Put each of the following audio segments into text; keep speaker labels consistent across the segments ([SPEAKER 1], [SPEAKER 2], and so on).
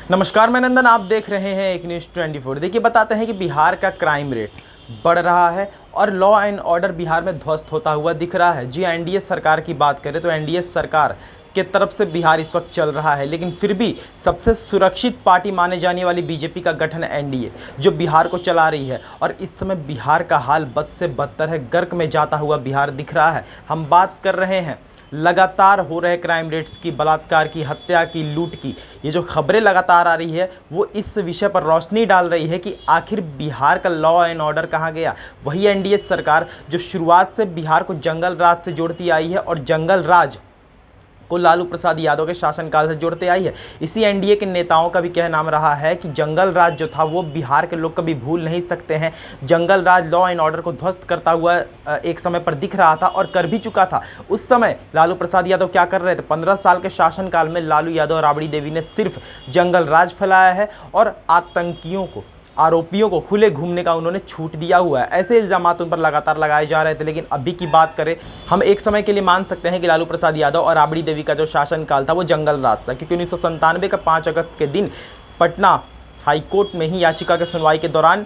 [SPEAKER 1] नमस्कार, मैं नंदन। आप देख रहे हैं एक न्यूज़ 24। देखिए, बताते हैं कि बिहार का क्राइम रेट बढ़ रहा है और लॉ एंड ऑर्डर बिहार में ध्वस्त होता हुआ दिख रहा है। जी, एनडीए सरकार की बात करें तो एनडीए सरकार के तरफ से बिहार इस वक्त चल रहा है, लेकिन फिर भी सबसे सुरक्षित पार्टी माने जाने वाली बीजेपी का गठन एनडीए जो बिहार को चला रही है। और इस समय बिहार का हाल बद से बदतर है, गर्क में जाता हुआ बिहार दिख रहा है। हम बात कर रहे हैं लगातार हो रहे क्राइम रेट्स की, बलात्कार की, हत्या की, लूट की। ये जो खबरें लगातार आ रही है वो इस विषय पर रोशनी डाल रही है कि आखिर बिहार का लॉ एंड ऑर्डर कहाँ गया। वही एनडीए सरकार जो शुरुआत से बिहार को जंगल राज से जोड़ती आई है और जंगल राज को लालू प्रसाद यादव के शासनकाल से जोड़ते आई है। इसी एनडीए के नेताओं का भी कहना रहा है कि जंगल राज जो था वो बिहार के लोग कभी भूल नहीं सकते हैं। जंगल राज लॉ एंड ऑर्डर को ध्वस्त करता हुआ एक समय पर दिख रहा था और कर भी चुका था। उस समय लालू प्रसाद यादव क्या कर रहे थे? 15 साल के शासनकाल में लालू यादव और राबड़ी देवी ने सिर्फ जंगल राज फैलाया है और आतंकियों को, आरोपियों को खुले घूमने का उन्होंने छूट दिया हुआ है। ऐसे इल्जामात उन पर लगातार लगाए जा रहे थे। लेकिन अभी की बात करें, हम एक समय के लिए मान सकते हैं कि लालू प्रसाद यादव और राबड़ी देवी का जो शासनकाल था वो जंगल राज था, क्योंकि 1997 का 5 अगस्त के दिन पटना हाईकोर्ट में ही याचिका की सुनवाई के दौरान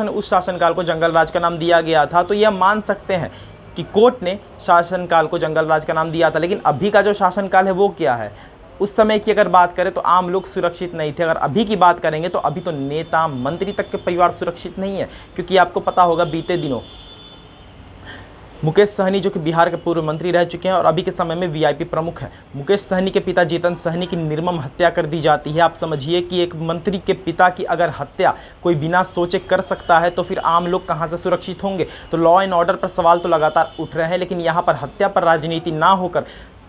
[SPEAKER 1] उस शासनकाल को जंगल राज का नाम दिया गया था। तो यह मान सकते हैं कि कोर्ट ने शासनकाल को जंगल राज का नाम दिया था। लेकिन अभी का जो शासनकाल है वो क्या है? उस समय की अगर बात करें तो आम लोग सुरक्षित नहीं थे। अगर अभी की बात करेंगे तो अभी तो नेता मंत्री तक के परिवार सुरक्षित नहीं है, क्योंकि आपको पता होगा बीते दिनों मुकेश सहनी जो कि बिहार के पूर्व मंत्री रह चुके हैं और अभी के समय में वीआईपी प्रमुख हैं, मुकेश सहनी के पिता जीतन सहनी की निर्मम हत्या कर दी जाती है। आप समझिए कि एक मंत्री के पिता की अगर हत्या कोई बिना सोचे कर सकता है तो फिर आम लोग कहां से सुरक्षित होंगे? तो लॉ एंड ऑर्डर पर सवाल तो लगातार उठ रहे हैं, लेकिन यहाँ पर हत्या पर राजनीति ना होकर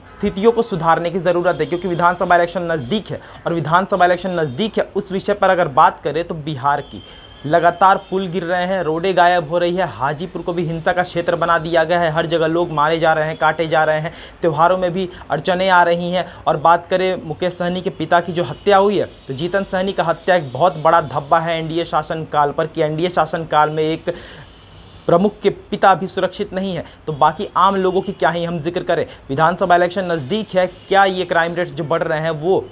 [SPEAKER 1] स्थितियों को सुधारने की ज़रूरत है, क्योंकि विधानसभा इलेक्शन नज़दीक है। और विधानसभा इलेक्शन नज़दीक है, उस विषय पर अगर बात करें तो बिहार की लगातार पुल गिर रहे हैं, रोडें गायब हो रही है, हाजीपुर को भी हिंसा का क्षेत्र बना दिया गया है। हर जगह लोग मारे जा रहे हैं, काटे जा रहे हैं, त्योहारों में भी अड़चनें आ रही हैं। और बात करें मुकेश सहनी के पिता की जो हत्या हुई है, तो जीतन सहनी का हत्या एक बहुत बड़ा धब्बा है एनडीए शासनकाल पर, कि एनडीए शासनकाल में एक प्रमुख के पिता भी सुरक्षित नहीं है। तो बाकी आम लोगों की क्या ही हम जिक्र करें। विधानसभा इलेक्शन नज़दीक है, क्या ये क्राइम रेट्स जो बढ़ रहे हैं वो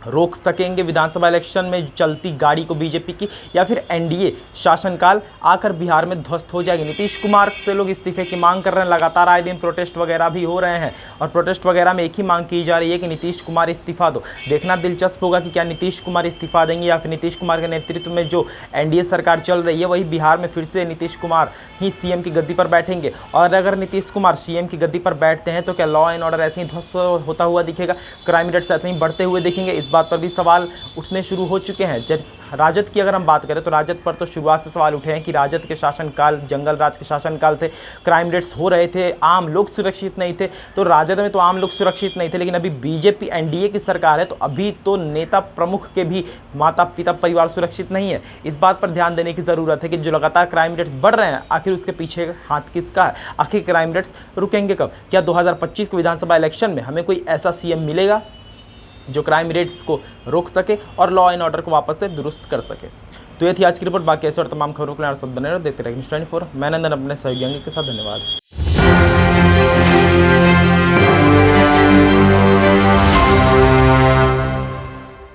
[SPEAKER 1] रोक सकेंगे विधानसभा इलेक्शन में चलती गाड़ी को बीजेपी की, या फिर एनडीए शासनकाल आकर बिहार में ध्वस्त हो जाएगी? नीतीश कुमार से लोग इस्तीफे की मांग कर रहे हैं, लगातार आए दिन प्रोटेस्ट वगैरह भी हो रहे हैं और प्रोटेस्ट वगैरह में एक ही मांग की जा रही है कि नीतीश कुमार इस्तीफा दो। देखना दिलचस्प होगा कि क्या नीतीश कुमार इस्तीफा देंगे या फिर नीतीश कुमार के नेतृत्व में जो एनडीए सरकार चल रही है वही बिहार में फिर से नीतीश कुमार ही सीएम की गद्दी पर बैठेंगे। और अगर नीतीश कुमार सीएम की गद्दी पर बैठते हैं तो क्या लॉ एंड ऑर्डर ऐसे ही ध्वस्त होता हुआ दिखेगा? क्राइम रेट्स ऐसे ही बढ़ते हुए दिखेंगे? इस बात पर भी सवाल उठने शुरू हो चुके हैं। राजद की अगर हम बात करें तो राजद पर तो शुरुआत से सवाल उठे हैं कि राजद के शासनकाल जंगल राज के शासनकाल थे, क्राइम रेट्स हो रहे थे, आम लोग सुरक्षित नहीं थे। तो राजद में तो आम लोग सुरक्षित नहीं थे, लेकिन अभी बीजेपी एनडीए की सरकार है तो अभी तो नेता प्रमुख के भी माता पिता परिवार सुरक्षित नहीं है। इस बात पर ध्यान देने की ज़रूरत है कि जो लगातार क्राइम रेट्स बढ़ रहे हैं, आखिर उसके पीछे हाथ किसका है? आखिर क्राइम रेट्स रुकेंगे कब? क्या 2025 के विधानसभा इलेक्शन में हमें कोई ऐसा सीएम मिलेगा जो क्राइम रेट्स को रोक सके और लॉ एंड ऑर्डर को वापस से दुरुस्त कर सके? तो ये थी आज की रिपोर्ट। बाकी ऐसे और तमाम खबरों के लिए साथ बने रहो, देखते रहिए न्यूज़ 24। मैं नंदन अपने सहयोगी के साथ। धन्यवाद।